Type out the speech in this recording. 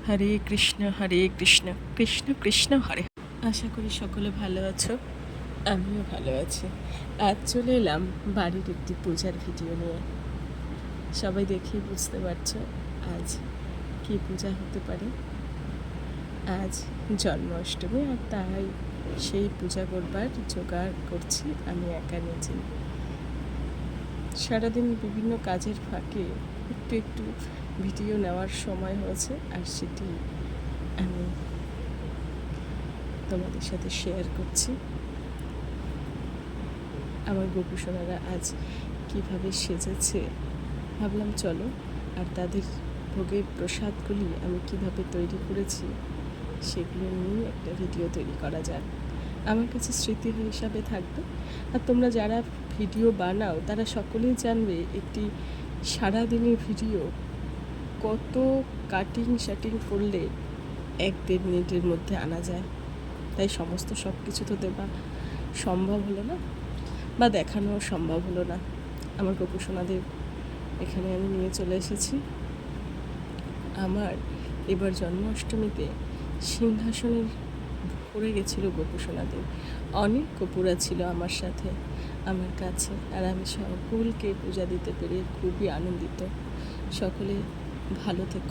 হরে কৃষ্ণ কৃষ্ণ কৃষ্ণ হরে। আশা করি সকলে ভালো আছো, আমিও ভালো আছি। আজ চলে এলাম বাড়ির একটি পূজার ভিডিও নিয়ে। সবাই দেখেই বুঝতে পারছো আজ কী পূজা হতে পারে। আজ জন্মাষ্টমী, আর তাই সেই পূজা করবার জোগাড় করছি আমি একা নিজেই। সারাদিন বিভিন্ন কাজের ফাঁকে একটু একটু ভিডিও নেওয়ার সময় হয়েছে, আর সেটি আমি তোমাদের সাথে শেয়ার করছি। আমার গোপুসোনারা আজ কিভাবে সেজেছে ভাবলাম চলো, আর তাদের ভোগের প্রসাদগুলি আমি কিভাবে তৈরি করেছি সেগুলো নিয়ে একটা ভিডিও তৈরি করা যাক। আমার কাছে স্মৃতি হিসাবে থাকবে। আর তোমরা যারা ভিডিও বানাও তারা সকলেই জানবে একটি সারাদিনের ভিডিও কত কাটিং শাটিং করলে 1-1.5 মিনিটের মধ্যে আনা যায়। তাই সমস্ত সব কিছু তো দেওয়া সম্ভব হলো না, বা দেখানো সম্ভব হলো না। আমার গোপুসোনাদের এখানে আমি নিয়ে চলে এসেছি। আমার এবার জন্মাষ্টমীতে সিংহাসনের পড়ে গেছিলো গোপুসোনাদের। অনেক গোপুরা ছিল আমার সাথে, আমার কাছে, আর আমি সকলকে পূজা দিতে পেরে খুবই আনন্দিত। সকলে ভালো থেকো,